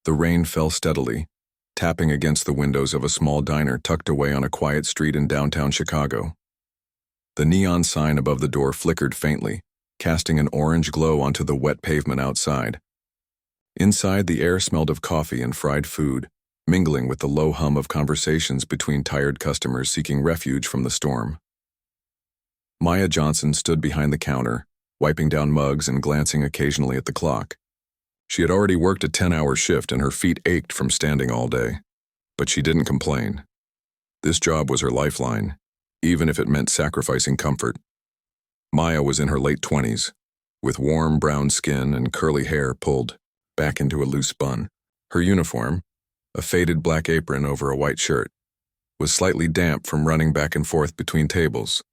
The rain fell steadily, tapping against the windows of a small diner tucked away on a quiet street in downtown Chicago. The neon sign above the door flickered faintly, casting an orange glow onto the wet pavement outside. Inside, the air smelled of coffee and fried food, mingling with the low hum of conversations between tired customers seeking refuge from the storm. Maya Johnson stood behind the counter, wiping down mugs and glancing occasionally at the clock. She had already worked a 10-hour shift and her feet ached from standing all day. But she didn't complain. This job was her lifeline, even if it meant sacrificing comfort. Maya was in her late 20s, with warm brown skin and curly hair pulled back into a loose bun. Her uniform, a faded black apron over a white shirt, was slightly damp from running back and forth between tables.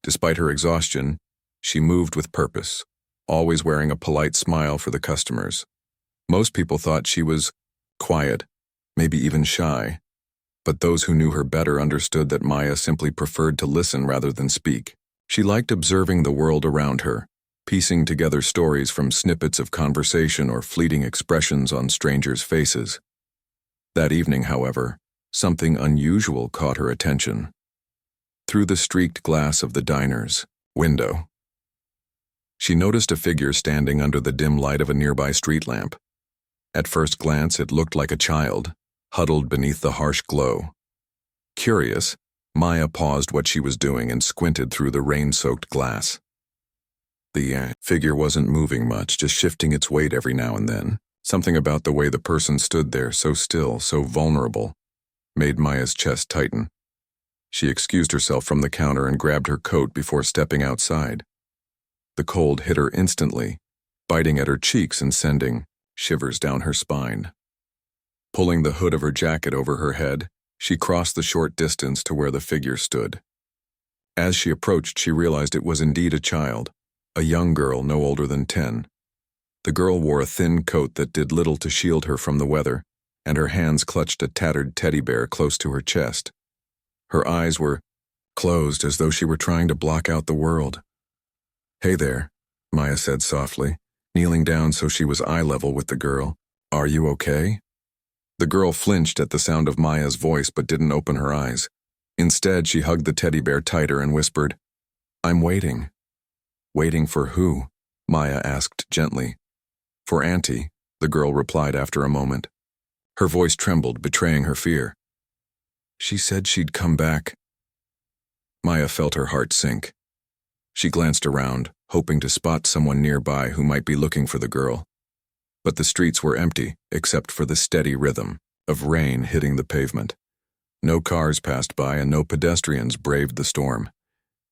Despite her exhaustion, she moved with purpose, always wearing a polite smile for the customers. Most people thought she was quiet, maybe even shy, but those who knew her better understood that Maya simply preferred to listen rather than speak. She liked observing the world around her, piecing together stories from snippets of conversation or fleeting expressions on strangers' faces. That evening, however, something unusual caught her attention. Through the streaked glass of the diner's window, she noticed a figure standing under the dim light of a nearby street lamp. At first glance, it looked like a child, huddled beneath the harsh glow. Curious, Maya paused what she was doing and squinted through the rain-soaked glass. The figure wasn't moving much, just shifting its weight every now and then. Something about the way the person stood there, so still, so vulnerable, made Maya's chest tighten. She excused herself from the counter and grabbed her coat before stepping outside. The cold hit her instantly, biting at her cheeks and sending shivers down her spine. Pulling the hood of her jacket over her head, she crossed the short distance to where the figure stood. As she approached, she realized it was indeed a child, a young girl no older than 10. The girl wore a thin coat that did little to shield her from the weather, and her hands clutched a tattered teddy bear close to her chest. Her eyes were closed as though she were trying to block out the world. "Hey there," Maya said softly, kneeling down so she was eye level with the girl. "Are you okay?" The girl flinched at the sound of Maya's voice but didn't open her eyes. Instead, she hugged the teddy bear tighter and whispered, "I'm waiting." "Waiting for who?" Maya asked gently. "For Auntie," the girl replied after a moment. Her voice trembled, betraying her fear. "She said she'd come back." Maya felt her heart sink. She glanced around, hoping to spot someone nearby who might be looking for the girl. But the streets were empty, except for the steady rhythm of rain hitting the pavement. No cars passed by and no pedestrians braved the storm.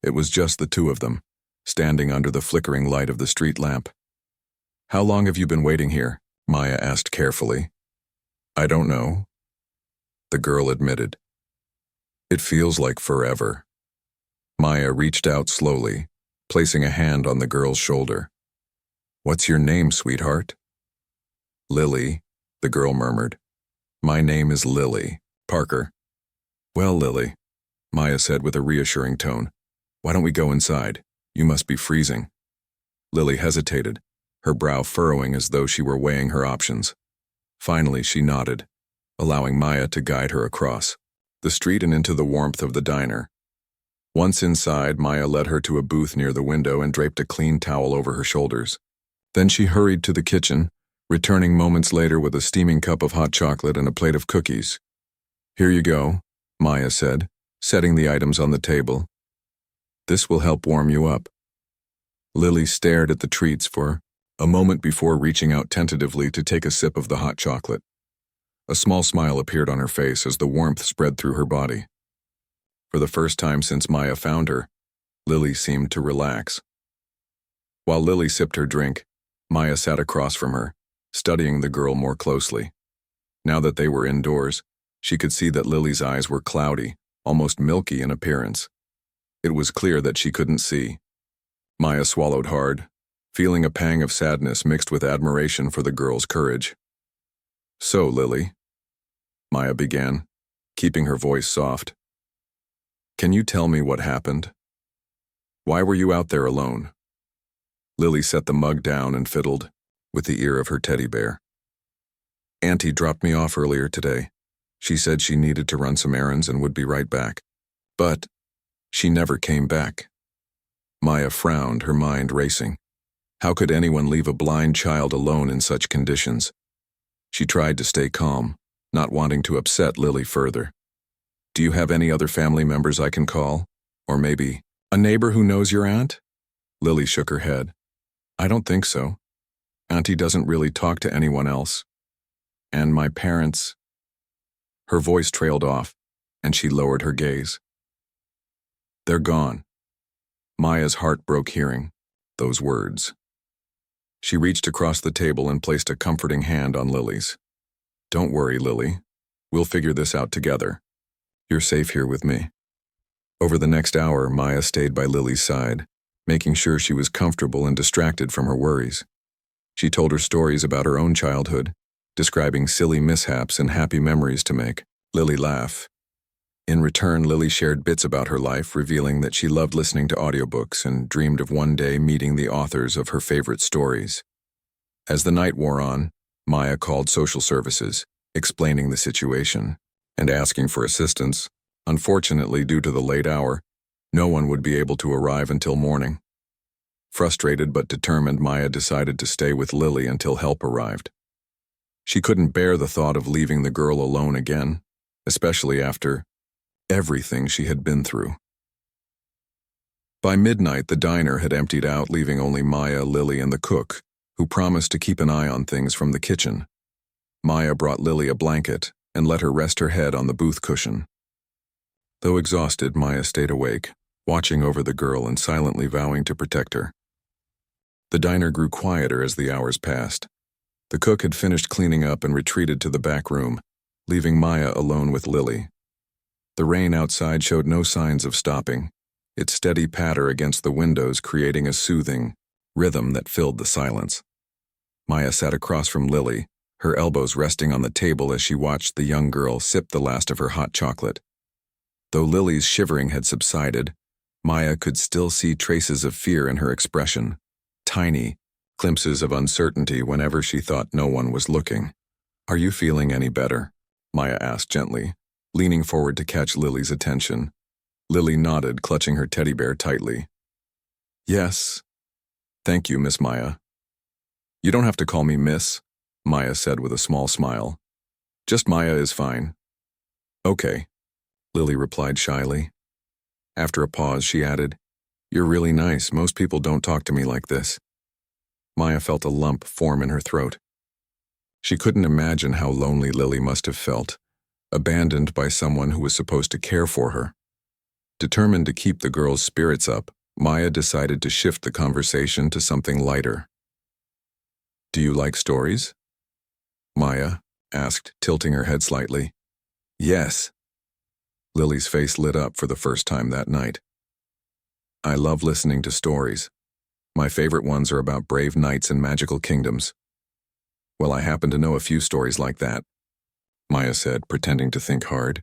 It was just the two of them, standing under the flickering light of the street lamp. "How long have you been waiting here?" Maya asked carefully. "I don't know," the girl admitted. "It feels like forever." Maya reached out slowly, placing a hand on the girl's shoulder. "What's your name, sweetheart?" "Lily," the girl murmured. "My name is Lily Parker." "Well, Lily," Maya said with a reassuring tone, "why don't we go inside? You must be freezing." Lily hesitated, her brow furrowing as though she were weighing her options. Finally, she nodded, allowing Maya to guide her across the street and into the warmth of the diner. Once inside, Maya led her to a booth near the window and draped a clean towel over her shoulders. Then she hurried to the kitchen, returning moments later with a steaming cup of hot chocolate and a plate of cookies. "Here you go," Maya said, setting the items on the table. "This will help warm you up." Lily stared at the treats for a moment before reaching out tentatively to take a sip of the hot chocolate. A small smile appeared on her face as the warmth spread through her body. For the first time since Maya found her, Lily seemed to relax. While Lily sipped her drink, Maya sat across from her, studying the girl more closely. Now that they were indoors, she could see that Lily's eyes were cloudy, almost milky in appearance. It was clear that she couldn't see. Maya swallowed hard, feeling a pang of sadness mixed with admiration for the girl's courage. "So, Lily," Maya began, keeping her voice soft, "can you tell me what happened? Why were you out there alone?" Lily set the mug down and fiddled with the ear of her teddy bear. Auntie dropped me off earlier today. She said she needed to run some errands and would be right back. But she never came back. Maya frowned, her mind racing. How could anyone leave a blind child alone in such conditions? She tried to stay calm, not wanting to upset Lily further. Do you have any other family members I can call? Or maybe a neighbor who knows your aunt? Lily shook her head. I don't think so. Auntie doesn't really talk to anyone else. And my parents. Her voice trailed off, and she lowered her gaze. They're gone. Maya's heart broke hearing those words. She reached across the table and placed a comforting hand on Lily's. Don't worry, Lily. We'll figure this out together. You're safe here with me. Over the next hour, Maya stayed by Lily's side, making sure she was comfortable and distracted from her worries. She told her stories about her own childhood, describing silly mishaps and happy memories to make Lily laugh. In return, Lily shared bits about her life, revealing that she loved listening to audiobooks and dreamed of one day meeting the authors of her favorite stories. As the night wore on, Maya called social services, explaining the situation and asking for assistance. Unfortunately, due to the late hour, no one would be able to arrive until morning. Frustrated but determined, Maya decided to stay with Lily until help arrived. She couldn't bear the thought of leaving the girl alone again, especially after everything she had been through. By midnight, the diner had emptied out, leaving only Maya, Lily, and the cook, who promised to keep an eye on things from the kitchen. Maya brought Lily a blanket and let her rest her head on the booth cushion. Though exhausted, Maya stayed awake, watching over the girl and silently vowing to protect her. The diner grew quieter as the hours passed. The cook had finished cleaning up and retreated to the back room, leaving Maya alone with Lily. The rain outside showed no signs of stopping, its steady patter against the windows creating a soothing rhythm that filled the silence. Maya sat across from Lily, her elbows resting on the table as she watched the young girl sip the last of her hot chocolate. Though Lily's shivering had subsided, Maya could still see traces of fear in her expression, tiny glimpses of uncertainty whenever she thought no one was looking. Are you feeling any better? Maya asked gently, leaning forward to catch Lily's attention. Lily nodded, clutching her teddy bear tightly. Yes. Thank you, Miss Maya. You don't have to call me Miss, Maya said with a small smile. Just Maya is fine. Okay, Lily replied shyly. After a pause, she added, You're really nice. Most people don't talk to me like this. Maya felt a lump form in her throat. She couldn't imagine how lonely Lily must have felt, abandoned by someone who was supposed to care for her. Determined to keep the girl's spirits up, Maya decided to shift the conversation to something lighter. Do you like stories? Maya asked, tilting her head slightly. Yes. Lily's face lit up for the first time that night. I love listening to stories. My favorite ones are about brave knights and magical kingdoms. Well, I happen to know a few stories like that, Maya said, pretending to think hard.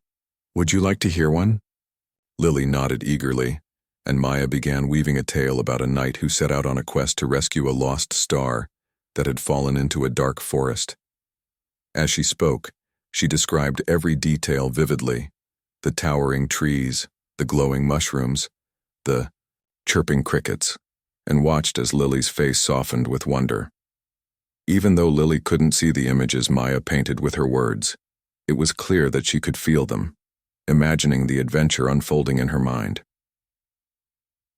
Would you like to hear one? Lily nodded eagerly, and Maya began weaving a tale about a knight who set out on a quest to rescue a lost star that had fallen into a dark forest. As she spoke, she described every detail vividly: the towering trees, the glowing mushrooms, the chirping crickets, and watched as Lily's face softened with wonder. Even though Lily couldn't see the images Maya painted with her words, it was clear that she could feel them, imagining the adventure unfolding in her mind.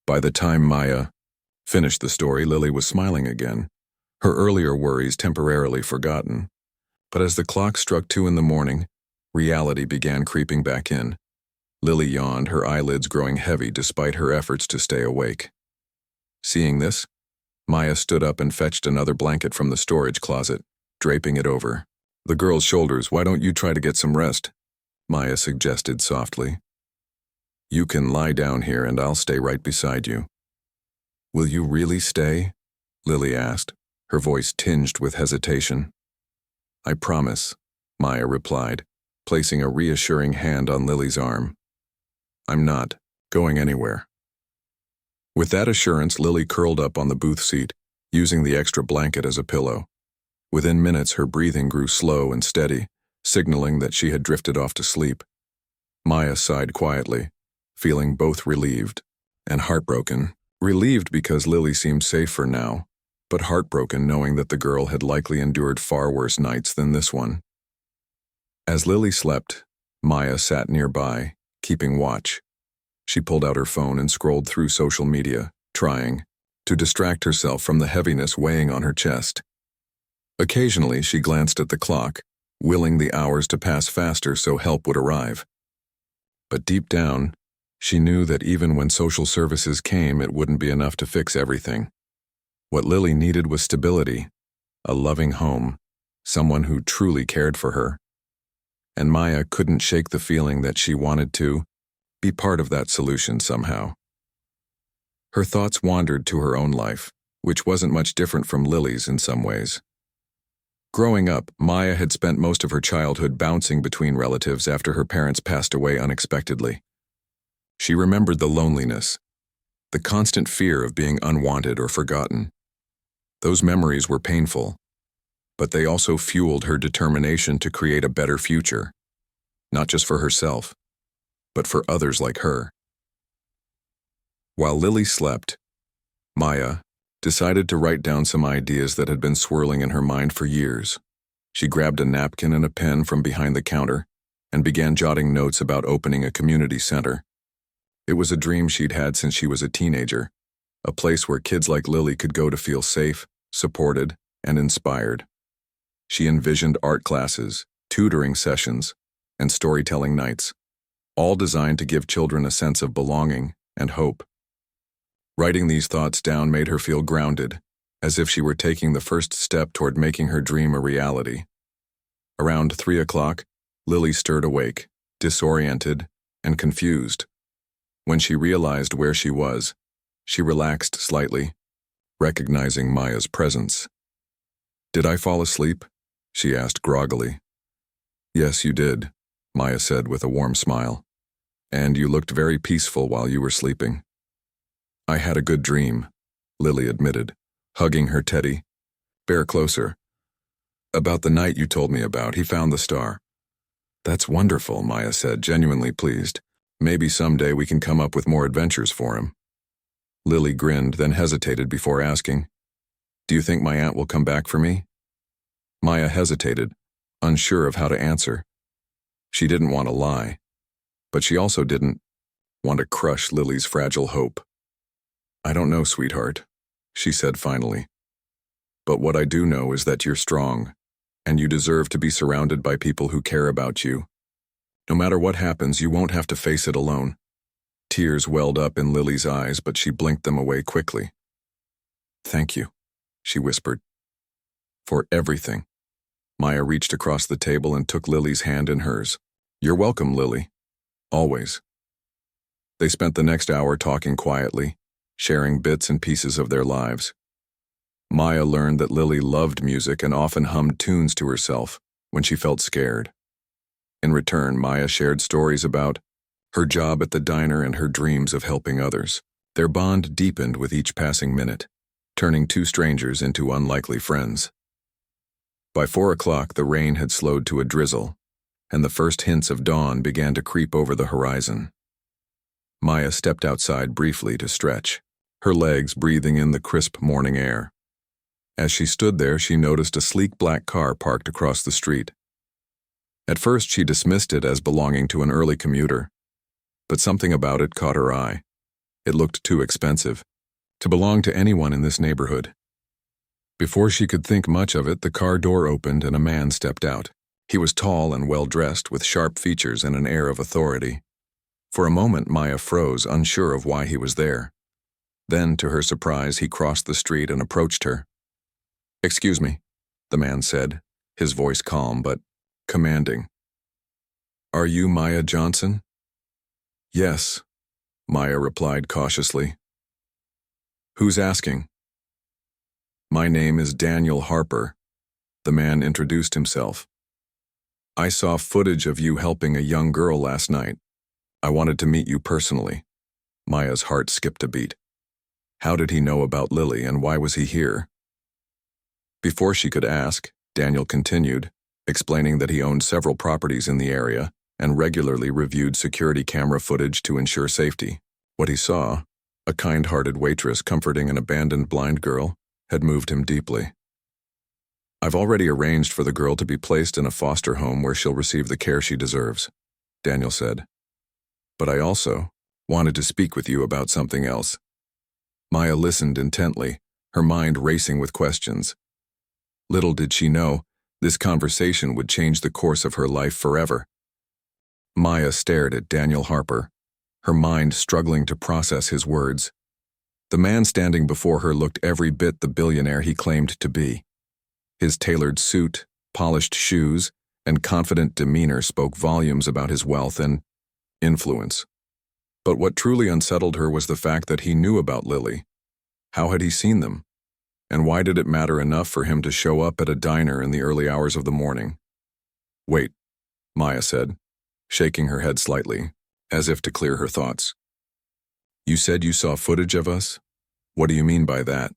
By the time Maya finished the story, Lily was smiling again, her earlier worries temporarily forgotten. But as the clock struck 2 a.m, reality began creeping back in. Lily yawned, her eyelids growing heavy despite her efforts to stay awake. Seeing this, Maya stood up and fetched another blanket from the storage closet, draping it over the girl's shoulders. Why don't you try to get some rest? Maya suggested softly. You can lie down here and I'll stay right beside you. Will you really stay? Lily asked, her voice tinged with hesitation. I promise, Maya replied, placing a reassuring hand on Lily's arm. I'm not going anywhere. With that assurance, Lily curled up on the booth seat, using the extra blanket as a pillow. Within minutes, her breathing grew slow and steady, signaling that she had drifted off to sleep. Maya sighed quietly, feeling both relieved and heartbroken. Relieved because Lily seemed safe for now, but heartbroken knowing that the girl had likely endured far worse nights than this one. As Lily slept, Maya sat nearby, keeping watch. She pulled out her phone and scrolled through social media, trying to distract herself from the heaviness weighing on her chest. Occasionally, she glanced at the clock, willing the hours to pass faster so help would arrive. But deep down, she knew that even when social services came, it wouldn't be enough to fix everything. What Lily needed was stability, a loving home, someone who truly cared for her. And Maya couldn't shake the feeling that she wanted to be part of that solution somehow. Her thoughts wandered to her own life, which wasn't much different from Lily's in some ways. Growing up, Maya had spent most of her childhood bouncing between relatives after her parents passed away unexpectedly. She remembered the loneliness, the constant fear of being unwanted or forgotten. Those memories were painful, but they also fueled her determination to create a better future, not just for herself, but for others like her. While Lily slept, Maya decided to write down some ideas that had been swirling in her mind for years. She grabbed a napkin and a pen from behind the counter and began jotting notes about opening a community center. It was a dream she'd had since she was a teenager, a place where kids like Lily could go to feel safe, supported, and inspired. She envisioned art classes, tutoring sessions, and storytelling nights, all designed to give children a sense of belonging and hope. Writing these thoughts down made her feel grounded, as if she were taking the first step toward making her dream a reality. Around 3 o'clock, Lily stirred awake, disoriented and confused. When she realized where she was, she relaxed slightly, recognizing Maya's presence. "Did I fall asleep?" she asked groggily. "Yes, you did," Maya said with a warm smile. "And you looked very peaceful while you were sleeping." "I had a good dream," Lily admitted, hugging her teddy. "Bear closer. About the night you told me about, he found the star." "That's wonderful," Maya said, genuinely pleased. "Maybe someday we can come up with more adventures for him." Lily grinned, then hesitated before asking, "Do you think my aunt will come back for me?" Maya hesitated, unsure of how to answer. She didn't want to lie, but she also didn't want to crush Lily's fragile hope. "I don't know, sweetheart," she said finally. "But what I do know is that you're strong, and you deserve to be surrounded by people who care about you. No matter what happens, you won't have to face it alone." Tears welled up in Lily's eyes, but she blinked them away quickly. "Thank you," she whispered. "For everything." Maya reached across the table and took Lily's hand in hers. "You're welcome, Lily. Always." They spent the next hour talking quietly, sharing bits and pieces of their lives. Maya learned that Lily loved music and often hummed tunes to herself when she felt scared. In return, Maya shared stories about her job at the diner and her dreams of helping others. Their bond deepened with each passing minute, turning two strangers into unlikely friends. By 4 o'clock, the rain had slowed to a drizzle, and the first hints of dawn began to creep over the horizon. Maya stepped outside briefly to stretch, her legs breathing in the crisp morning air. As she stood there, she noticed a sleek black car parked across the street. At first, she dismissed it as belonging to an early commuter, but something about it caught her eye. It looked too expensive to belong to anyone in this neighborhood. Before she could think much of it, the car door opened and a man stepped out. He was tall and well-dressed, with sharp features and an air of authority. For a moment, Maya froze, unsure of why he was there. Then, to her surprise, he crossed the street and approached her. "Excuse me," the man said, his voice calm but commanding. "Are you Maya Johnson?" "Yes," Maya replied cautiously. "Who's asking?" "My name is Daniel Harper," the man introduced himself. "I saw footage of you helping a young girl last night. I wanted to meet you personally." Maya's heart skipped a beat. How did he know about Lily, and why was he here? Before she could ask, Daniel continued, explaining that he owned several properties in the area and regularly reviewed security camera footage to ensure safety. What he saw, a kind-hearted waitress comforting an abandoned blind girl, had moved him deeply. "I've already arranged for the girl to be placed in a foster home where she'll receive the care she deserves," Daniel said. "But I also wanted to speak with you about something else." Maya listened intently, her mind racing with questions. Little did she know, this conversation would change the course of her life forever. Maya stared at Daniel Harper, her mind struggling to process his words. The man standing before her looked every bit the billionaire he claimed to be. His tailored suit, polished shoes, and confident demeanor spoke volumes about his wealth and influence. But what truly unsettled her was the fact that he knew about Lily. How had he seen them? And why did it matter enough for him to show up at a diner in the early hours of the morning? "Wait," Maya said, shaking her head slightly, as if to clear her thoughts. "You said you saw footage of us? What do you mean by that?"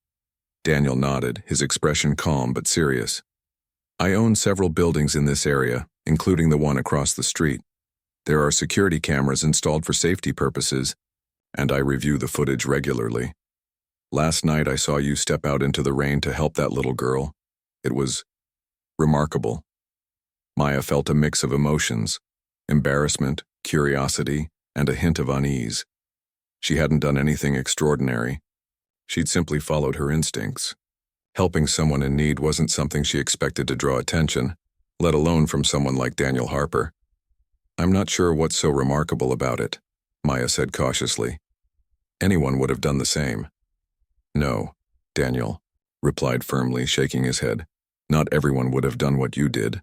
Daniel nodded, his expression calm but serious. "I own several buildings in this area, including the one across the street. There are security cameras installed for safety purposes, and I review the footage regularly. Last night I saw you step out into the rain to help that little girl. It was remarkable." Maya felt a mix of emotions, embarrassment, curiosity, and a hint of unease. She hadn't done anything extraordinary. She'd simply followed her instincts. Helping someone in need wasn't something she expected to draw attention, let alone from someone like Daniel Harper. "I'm not sure what's so remarkable about it," Maya said cautiously. "Anyone would have done the same." "No," Daniel replied firmly, shaking his head. "Not everyone would have done what you did.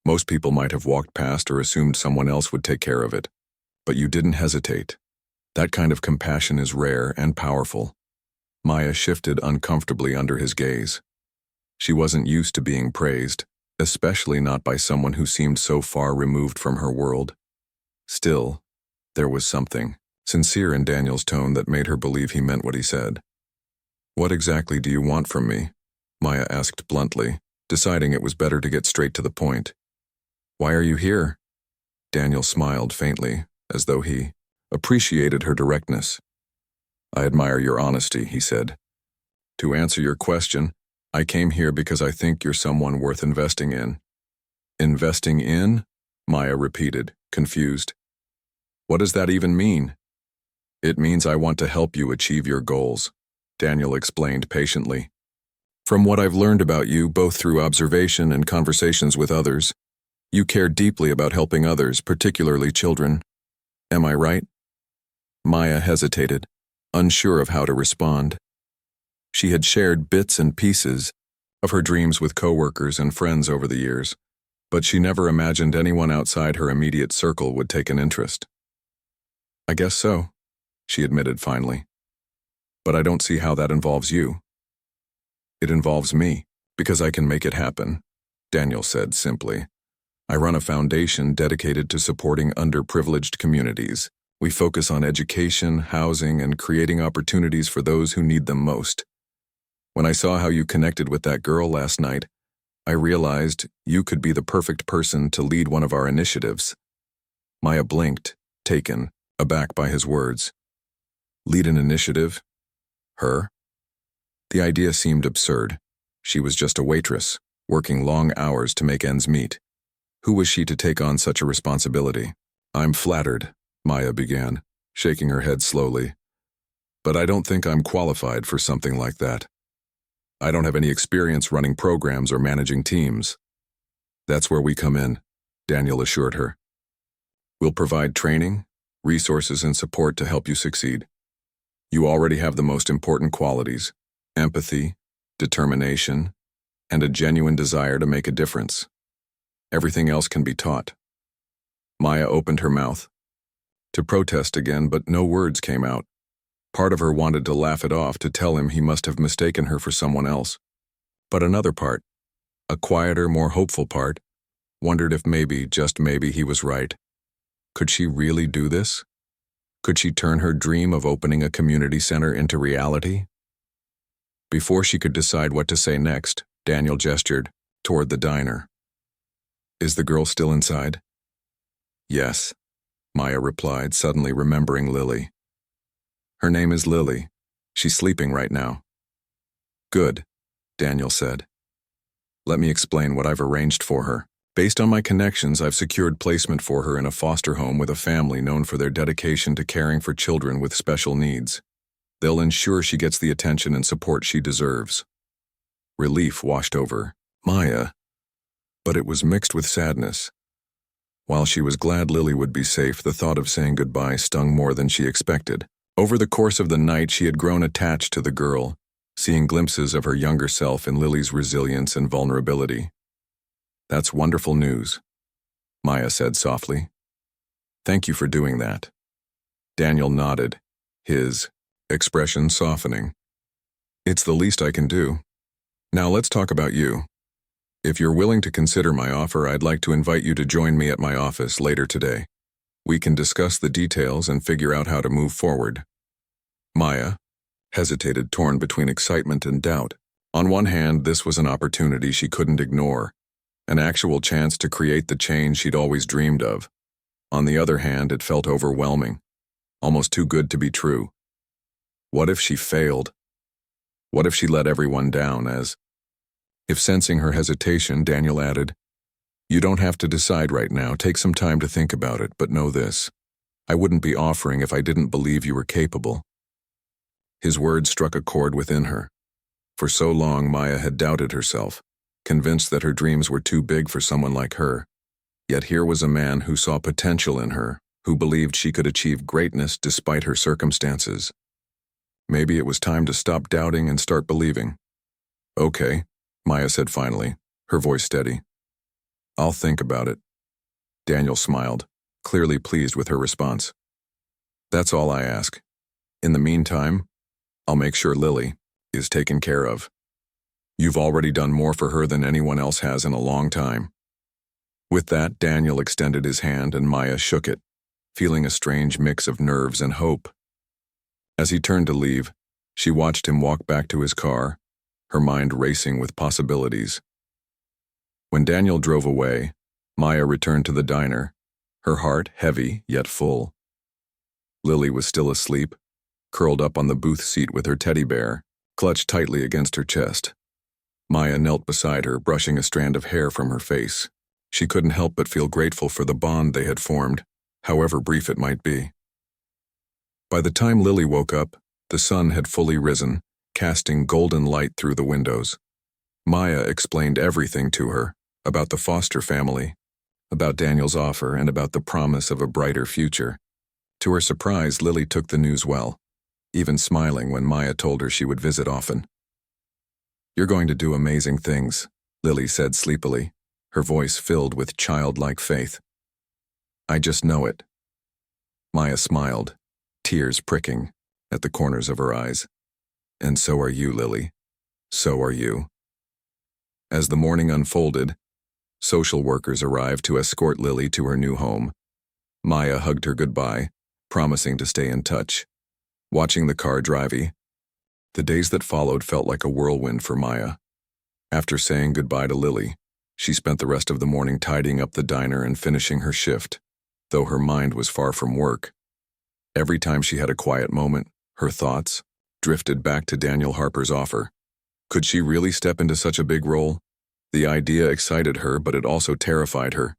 Most people might have walked past or assumed someone else would take care of it. But you didn't hesitate. That kind of compassion is rare and powerful." Maya shifted uncomfortably under his gaze. She wasn't used to being praised, especially not by someone who seemed so far removed from her world. Still, there was something sincere in Daniel's tone that made her believe he meant what he said. "What exactly do you want from me?" Maya asked bluntly, deciding it was better to get straight to the point. "Why are you here?" Daniel smiled faintly, as though he appreciated her directness. "I admire your honesty," he said. "To answer your question, I came here because I think you're someone worth investing in." "Investing in?" Maya repeated, confused. "What does that even mean?" "It means I want to help you achieve your goals," Daniel explained patiently. "From what I've learned about you, both through observation and conversations with others, you care deeply about helping others, particularly children. Am I right?" Maya hesitated, unsure of how to respond. She had shared bits and pieces of her dreams with coworkers and friends over the years, but she never imagined anyone outside her immediate circle would take an interest. "I guess so," she admitted finally. "But I don't see how that involves you." "It involves me, because I can make it happen," Daniel said simply. "I run a foundation dedicated to supporting underprivileged communities. We focus on education, housing, and creating opportunities for those who need them most. When I saw how you connected with that girl last night, I realized you could be the perfect person to lead one of our initiatives." Maya blinked, taken aback by his words. Lead an initiative? Her? The idea seemed absurd. She was just a waitress, working long hours to make ends meet. Who was she to take on such a responsibility? "I'm flattered," Maya began, shaking her head slowly. "But I don't think I'm qualified for something like that. I don't have any experience running programs or managing teams." "That's where we come in," Daniel assured her. "We'll provide training, resources, and support to help you succeed. You already have the most important qualities: empathy, determination, and a genuine desire to make a difference. Everything else can be taught." Maya opened her mouth to protest again, but no words came out. Part of her wanted to laugh it off, to tell him he must have mistaken her for someone else. But another part, a quieter, more hopeful part, wondered if maybe, just maybe, he was right. Could she really do this? Could she turn her dream of opening a community center into reality? Before she could decide what to say next, Daniel gestured, toward the diner. Is the girl still inside? Yes, Maya replied, suddenly remembering Lily. Her name is Lily. She's sleeping right now. Good, Daniel said. Let me explain what I've arranged for her. Based on my connections, I've secured placement for her in a foster home with a family known for their dedication to caring for children with special needs. They'll ensure she gets the attention and support she deserves. Relief washed over Maya, but it was mixed with sadness. While she was glad Lily would be safe, the thought of saying goodbye stung more than she expected. Over the course of the night, she had grown attached to the girl, seeing glimpses of her younger self in Lily's resilience and vulnerability. That's wonderful news, Maya said softly. Thank you for doing that. Daniel nodded, his expression softening. It's the least I can do. Now let's talk about you. If you're willing to consider my offer, I'd like to invite you to join me at my office later today. We can discuss the details and figure out how to move forward. Maya hesitated, torn between excitement and doubt. On one hand, this was an opportunity she couldn't ignore, an actual chance to create the change she'd always dreamed of. On the other hand, it felt overwhelming, almost too good to be true. What if she failed? What if she let everyone down? If sensing her hesitation, Daniel added, You don't have to decide right now. Take some time to think about it, but know this. I wouldn't be offering if I didn't believe you were capable. His words struck a chord within her. For so long, Maya had doubted herself, convinced that her dreams were too big for someone like her. Yet here was a man who saw potential in her, who believed she could achieve greatness despite her circumstances. Maybe it was time to stop doubting and start believing. Okay, Maya said finally, her voice steady. I'll think about it. Daniel smiled, clearly pleased with her response. That's all I ask. In the meantime, I'll make sure Lily is taken care of. You've already done more for her than anyone else has in a long time. With that, Daniel extended his hand and Maya shook it, feeling a strange mix of nerves and hope. As he turned to leave, she watched him walk back to his car, her mind racing with possibilities. When Daniel drove away, Maya returned to the diner, her heart heavy yet full. Lily was still asleep, curled up on the booth seat with her teddy bear, clutched tightly against her chest. Maya knelt beside her, brushing a strand of hair from her face. She couldn't help but feel grateful for the bond they had formed, however brief it might be. By the time Lily woke up, the sun had fully risen, casting golden light through the windows. Maya explained everything to her, about the foster family, about Daniel's offer, and about the promise of a brighter future. To her surprise, Lily took the news well, even smiling when Maya told her she would visit often. You're going to do amazing things, Lily said sleepily, her voice filled with childlike faith. I just know it. Maya smiled, tears pricking at the corners of her eyes. And so are you, Lily. So are you. As the morning unfolded, social workers arrived to escort Lily to her new home. Maya hugged her goodbye, promising to stay in touch. Watching the car drive, the days that followed felt like a whirlwind for Maya. After saying goodbye to Lily, she spent the rest of the morning tidying up the diner and finishing her shift, though her mind was far from work. Every time she had a quiet moment, her thoughts drifted back to Daniel Harper's offer. Could she really step into such a big role? The idea excited her, but it also terrified her.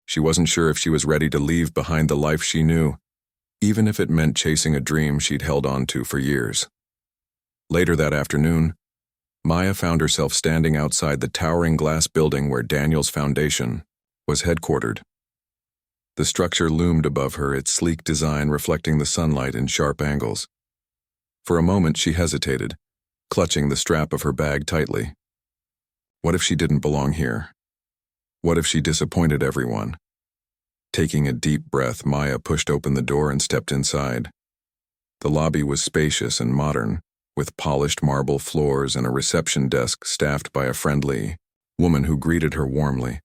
She wasn't sure if she was ready to leave behind the life she knew, even if it meant chasing a dream she'd held on to for years. Later that afternoon, Maya found herself standing outside the towering glass building where Daniel's foundation was headquartered. The structure loomed above her, its sleek design reflecting the sunlight in sharp angles. For a moment she hesitated, clutching the strap of her bag tightly. What if she didn't belong here? What if she disappointed everyone? Taking a deep breath, Maya pushed open the door and stepped inside. The lobby was spacious and modern, with polished marble floors and a reception desk staffed by a friendly woman who greeted her warmly.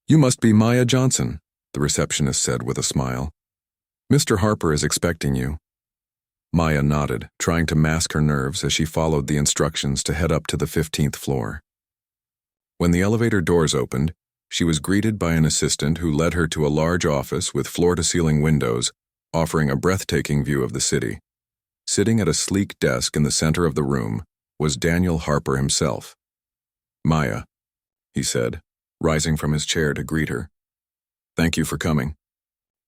You must be Maya Johnson, the receptionist said with a smile. Mr. Harper is expecting you. Maya nodded, trying to mask her nerves as she followed the instructions to head up to the 15th floor. When the elevator doors opened, she was greeted by an assistant who led her to a large office with floor-to-ceiling windows, offering a breathtaking view of the city. Sitting at a sleek desk in the center of the room was Daniel Harper himself. "Maya," he said, rising from his chair to greet her. "Thank you for coming."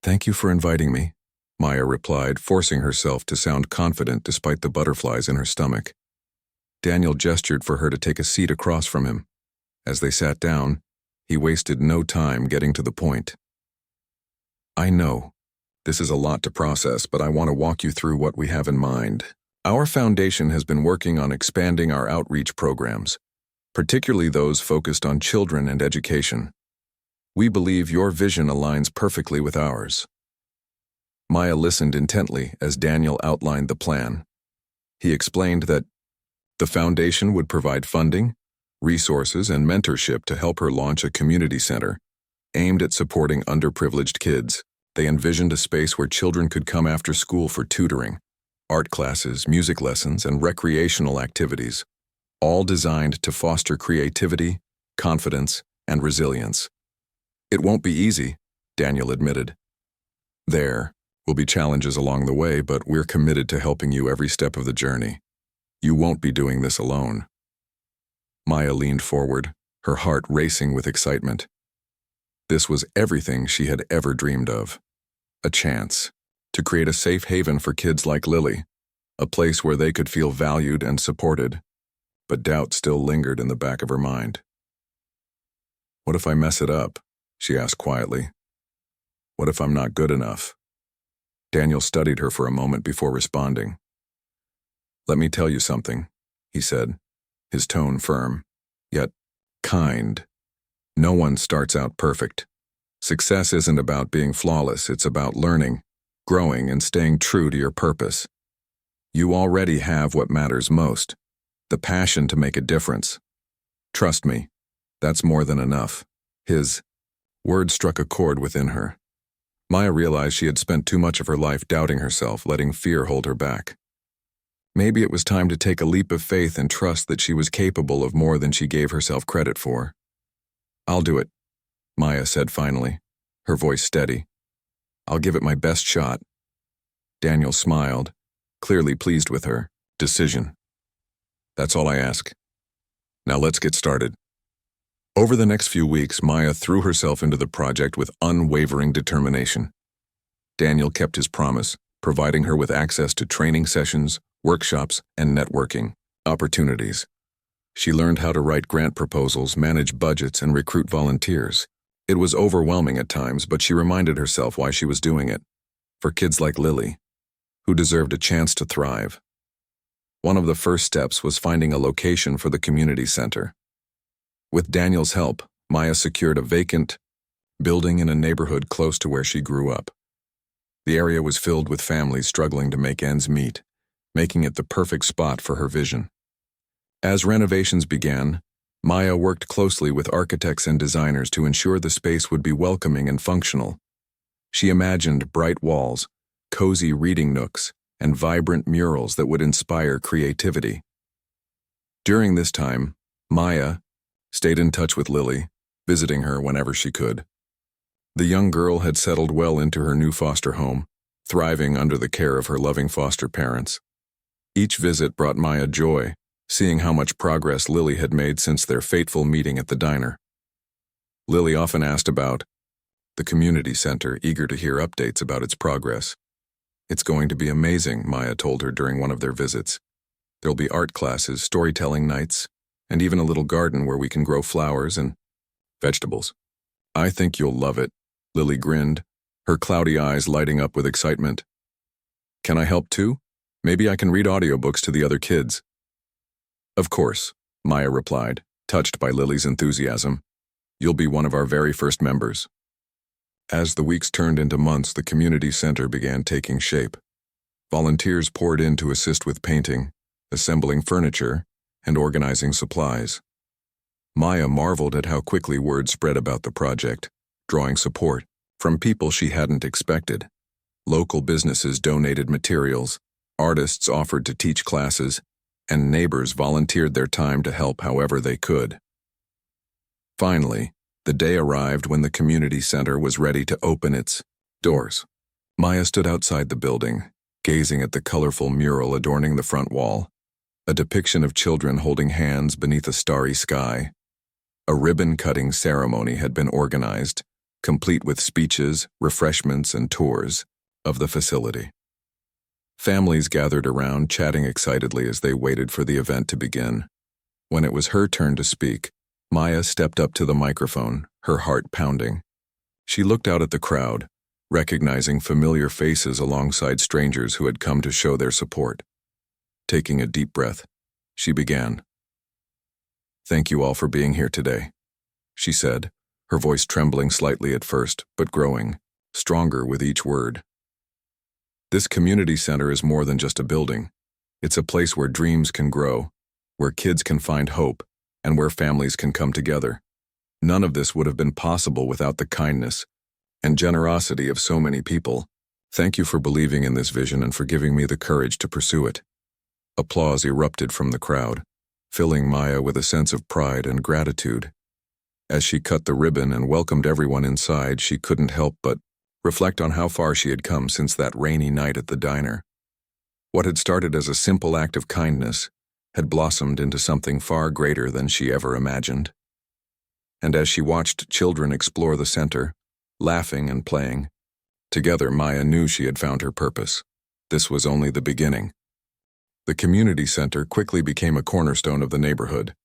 "Thank you for inviting me," Maya replied, forcing herself to sound confident despite the butterflies in her stomach. Daniel gestured for her to take a seat across from him. As they sat down, he wasted no time getting to the point. "I know. This is a lot to process, but I want to walk you through what we have in mind. Our foundation has been working on expanding our outreach programs, particularly those focused on children and education. We believe your vision aligns perfectly with ours." Maya listened intently as Daniel outlined the plan. He explained that the foundation would provide funding, resources, and mentorship to help her launch a community center aimed at supporting underprivileged kids. They envisioned a space where children could come after school for tutoring, art classes, music lessons, and recreational activities, all designed to foster creativity, confidence, and resilience. "It won't be easy," Daniel admitted. "There will be challenges along the way, but we're committed to helping you every step of the journey. You won't be doing this alone." Maya leaned forward, her heart racing with excitement. This was everything she had ever dreamed of. A chance to create a safe haven for kids like Lily, a place where they could feel valued and supported. But doubt still lingered in the back of her mind. "What if I mess it up?" she asked quietly. "What if I'm not good enough?" Daniel studied her for a moment before responding. "Let me tell you something," he said, his tone firm, yet kind. "No one starts out perfect. Success isn't about being flawless, it's about learning, growing, and staying true to your purpose. You already have what matters most, the passion to make a difference. Trust me, that's more than enough." His words struck a chord within her. Maya realized she had spent too much of her life doubting herself, letting fear hold her back. Maybe it was time to take a leap of faith and trust that she was capable of more than she gave herself credit for. "I'll do it," Maya said finally, her voice steady. "I'll give it my best shot." Daniel smiled, clearly pleased with her decision. "That's all I ask. Now let's get started." Over the next few weeks, Maya threw herself into the project with unwavering determination. Daniel kept his promise, providing her with access to training sessions, workshops, and networking opportunities. She learned how to write grant proposals, manage budgets, and recruit volunteers. It was overwhelming at times, but she reminded herself why she was doing it. For kids like Lily, who deserved a chance to thrive. One of the first steps was finding a location for the community center. With Daniel's help, Maya secured a vacant building in a neighborhood close to where she grew up. The area was filled with families struggling to make ends meet, making it the perfect spot for her vision. As renovations began, Maya worked closely with architects and designers to ensure the space would be welcoming and functional. She imagined bright walls, cozy reading nooks, and vibrant murals that would inspire creativity. During this time, Maya stayed in touch with Lily, visiting her whenever she could. The young girl had settled well into her new foster home, thriving under the care of her loving foster parents. Each visit brought Maya joy, seeing how much progress Lily had made since their fateful meeting at the diner. Lily often asked about the community center, eager to hear updates about its progress. "It's going to be amazing," Maya told her during one of their visits. "There'll be art classes, storytelling nights, and even a little garden where we can grow flowers and vegetables." "I think you'll love it," Lily grinned, her cloudy eyes lighting up with excitement. "Can I help too? Maybe I can read audiobooks to the other kids." "Of course," Maya replied, touched by Lily's enthusiasm. "You'll be one of our very first members." As the weeks turned into months, the community center began taking shape. Volunteers poured in to assist with painting, assembling furniture, and organizing supplies. Maya marveled at how quickly word spread about the project, drawing support from people she hadn't expected. Local businesses donated materials, artists offered to teach classes, and neighbors volunteered their time to help however they could. Finally, the day arrived when the community center was ready to open its doors. Maya stood outside the building, gazing at the colorful mural adorning the front wall, a depiction of children holding hands beneath a starry sky. A ribbon-cutting ceremony had been organized, complete with speeches, refreshments, and tours of the facility. Families gathered around, chatting excitedly as they waited for the event to begin. When it was her turn to speak, Maya stepped up to the microphone, her heart pounding. She looked out at the crowd, recognizing familiar faces alongside strangers who had come to show their support. Taking a deep breath, she began. "Thank you all for being here today," she said, her voice trembling slightly at first, but growing, stronger with each word. "This community center is more than just a building. It's a place where dreams can grow, where kids can find hope, and where families can come together. None of this would have been possible without the kindness and generosity of so many people. Thank you for believing in this vision and for giving me the courage to pursue it." Applause erupted from the crowd, filling Maya with a sense of pride and gratitude. As she cut the ribbon and welcomed everyone inside, she couldn't help but reflect on how far she had come since that rainy night at the diner. What had started as a simple act of kindness had blossomed into something far greater than she ever imagined. And as she watched children explore the center, laughing and playing, together Maya knew she had found her purpose. This was only the beginning. The community center quickly became a cornerstone of the neighborhood.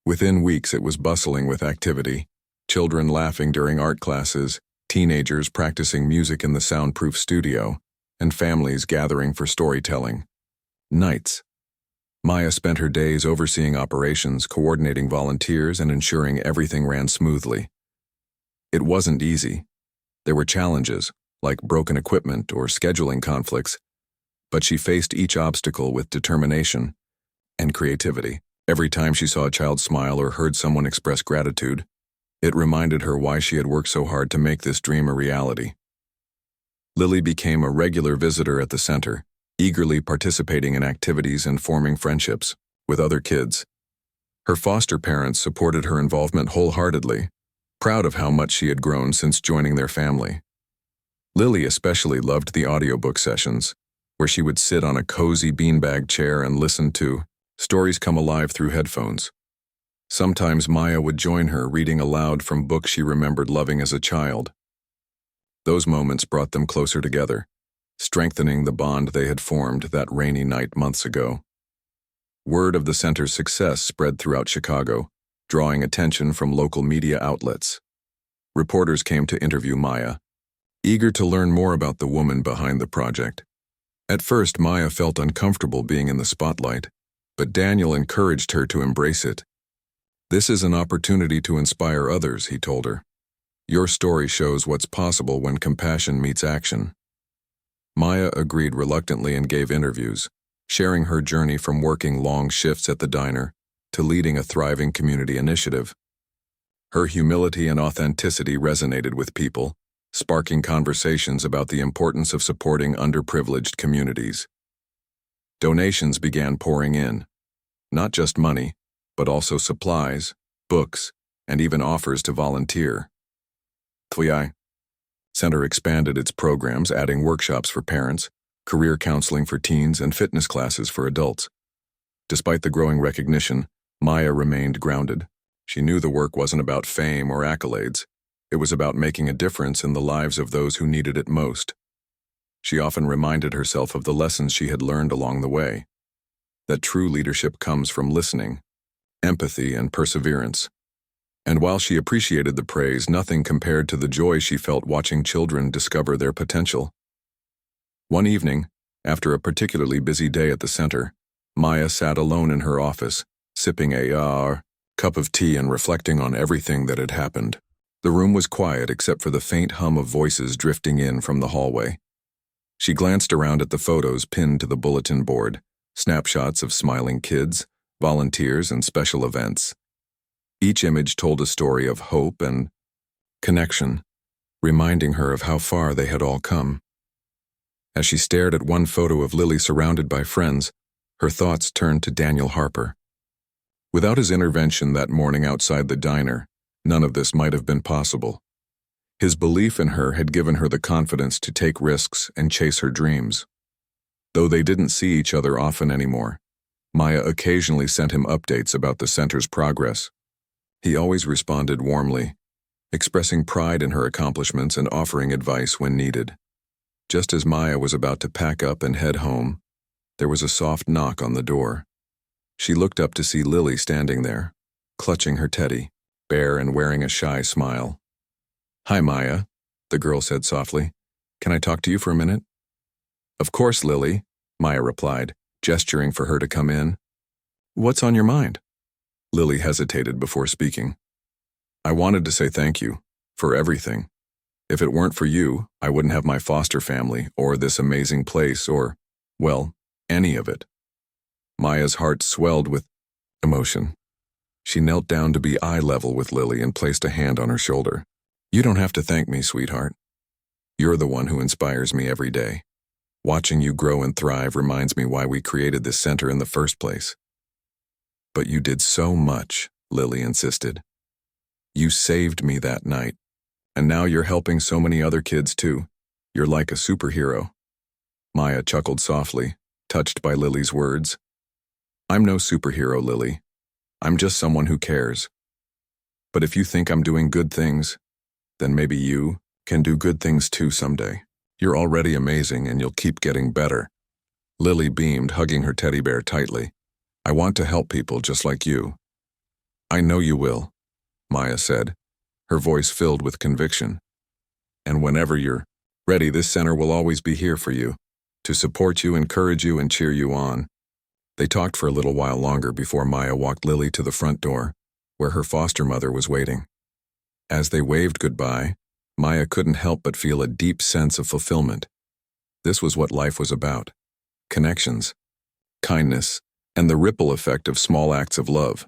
Within weeks it was bustling with activity, children laughing during art classes, teenagers practicing music in the soundproof studio, and families gathering for storytelling. Nights. Maya spent her days overseeing operations, coordinating volunteers, and ensuring everything ran smoothly. It wasn't easy. There were challenges, like broken equipment or scheduling conflicts, but she faced each obstacle with determination and creativity. Every time she saw a child smile or heard someone express gratitude, it reminded her why she had worked so hard to make this dream a reality. Lily became a regular visitor at the center, eagerly participating in activities and forming friendships with other kids. Her foster parents supported her involvement wholeheartedly, proud of how much she had grown since joining their family. Lily especially loved the audiobook sessions, where she would sit on a cozy beanbag chair and listen to stories come alive through headphones. Sometimes Maya would join her, reading aloud from books she remembered loving as a child. Those moments brought them closer together, strengthening the bond they had formed that rainy night months ago. Word of the center's success spread throughout Chicago, drawing attention from local media outlets. Reporters came to interview Maya, eager to learn more about the woman behind the project. At first, Maya felt uncomfortable being in the spotlight, but Daniel encouraged her to embrace it. "This is an opportunity to inspire others," he told her. "Your story shows what's possible when compassion meets action." Maya agreed reluctantly and gave interviews, sharing her journey from working long shifts at the diner to leading a thriving community initiative. Her humility and authenticity resonated with people, sparking conversations about the importance of supporting underprivileged communities. Donations began pouring in, not just money, but also supplies, books, and even offers to volunteer. The center expanded its programs, adding workshops for parents, career counseling for teens, and fitness classes for adults. Despite the growing recognition, Maya remained grounded. She knew the work wasn't about fame or accolades. It was about making a difference in the lives of those who needed it most. She often reminded herself of the lessons she had learned along the way, that true leadership comes from listening, empathy, and perseverance. And while she appreciated the praise, nothing compared to the joy she felt watching children discover their potential. One evening, after a particularly busy day at the center, Maya sat alone in her office, sipping a cup of tea and reflecting on everything that had happened. The room was quiet except for the faint hum of voices drifting in from the hallway. She glanced around at the photos pinned to the bulletin board, snapshots of smiling kids, volunteers, and special events. Each image told a story of hope and connection, reminding her of how far they had all come. As she stared at one photo of Lily surrounded by friends, her thoughts turned to Daniel Harper. Without his intervention that morning outside the diner, None of this might have been possible. His belief in her had given her the confidence to take risks and chase her dreams. Though they didn't see each other often anymore, Maya occasionally sent him updates about the center's progress. He always responded warmly, expressing pride in her accomplishments and offering advice when needed. Just as Maya was about to pack up and head home, there was a soft knock on the door. She looked up to see Lily standing there, clutching her teddy, bare and wearing a shy smile. "Hi, Maya," the girl said softly. "Can I talk to you for a minute?" "Of course, Lily," Maya replied, gesturing for her to come in. "What's on your mind?" Lily hesitated before speaking. "I wanted to say thank you for everything. If it weren't for you, I wouldn't have my foster family or this amazing place or, well, any of it." Maya's heart swelled with emotion. She knelt down to be eye level with Lily and placed a hand on her shoulder. "You don't have to thank me, sweetheart. You're the one who inspires me every day. Watching you grow and thrive reminds me why we created this center in the first place." "But you did so much," Lily insisted. "You saved me that night. And now you're helping so many other kids too. You're like a superhero." Maya chuckled softly, touched by Lily's words. "I'm no superhero, Lily. I'm just someone who cares. But if you think I'm doing good things, then maybe you can do good things too someday. You're already amazing and you'll keep getting better." Lily beamed, hugging her teddy bear tightly. "I want to help people just like you." "I know you will," Maya said, her voice filled with conviction. "And whenever you're ready, this center will always be here for you, to support you, encourage you, and cheer you on." They talked for a little while longer before Maya walked Lily to the front door, where her foster mother was waiting. As they waved goodbye, Maya couldn't help but feel a deep sense of fulfillment. This was what life was about: connections, kindness, and the ripple effect of small acts of love.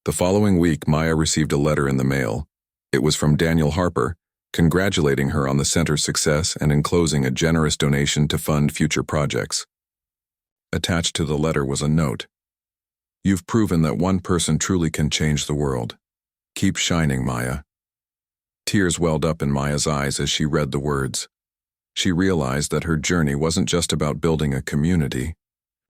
The following week, Maya received a letter in the mail. It was from Daniel Harper, congratulating her on the center's success and enclosing a generous donation to fund future projects. Attached to the letter was a note. "You've proven that one person truly can change the world. Keep shining, Maya." Tears welled up in Maya's eyes as she read the words. She realized that her journey wasn't just about building a community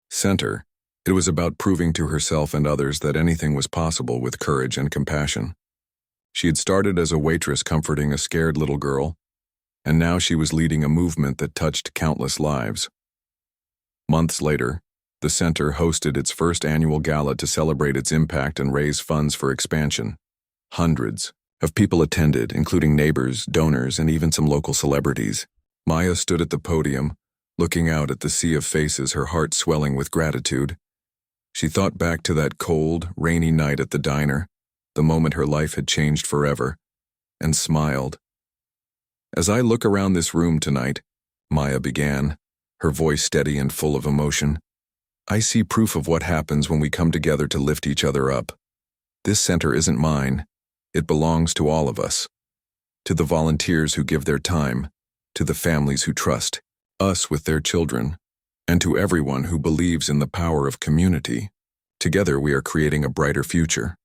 center. It was about proving to herself and others that anything was possible with courage and compassion. She had started as a waitress comforting a scared little girl, and now she was leading a movement that touched countless lives. Months later, the center hosted its first annual gala to celebrate its impact and raise funds for expansion. Hundreds of people attended, including neighbors, donors, and even some local celebrities. Maya stood at the podium, looking out at the sea of faces, her heart swelling with gratitude. She thought back to that cold, rainy night at the diner, the moment her life had changed forever, and smiled. "As I look around this room tonight," Maya began, her voice steady and full of emotion, "I see proof of what happens when we come together to lift each other up. This center isn't mine. It belongs to all of us. To the volunteers who give their time, to the families who trust us with their children, and to everyone who believes in the power of community. Together we are creating a brighter future."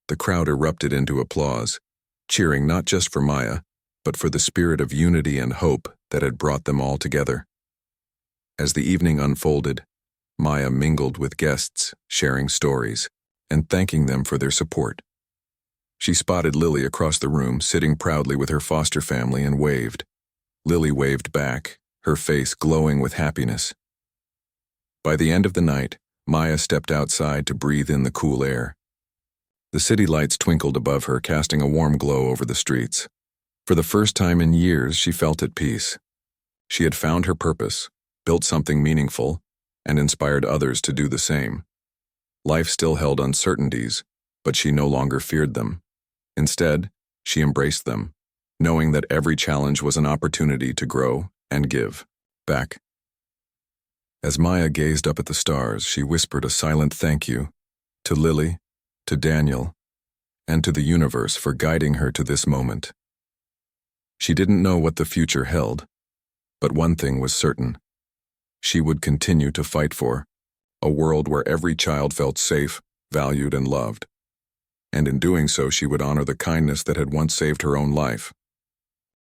The crowd erupted into applause, cheering not just for Maya, but for the spirit of unity and hope that had brought them all together. As the evening unfolded, Maya mingled with guests, sharing stories, and thanking them for their support. She spotted Lily across the room, sitting proudly with her foster family, and waved. Lily waved back, her face glowing with happiness. By the end of the night, Maya stepped outside to breathe in the cool air. The city lights twinkled above her, casting a warm glow over the streets. For the first time in years, she felt at peace. She had found her purpose, built something meaningful, and inspired others to do the same. Life still held uncertainties, but she no longer feared them. Instead, she embraced them, knowing that every challenge was an opportunity to grow and give back. As Maya gazed up at the stars, she whispered a silent thank you to Lily, to Daniel, and to the universe for guiding her to this moment. She didn't know what the future held, but one thing was certain. She would continue to fight for a world where every child felt safe, valued, and loved. and in doing so she would honor the kindness that had once saved her own life.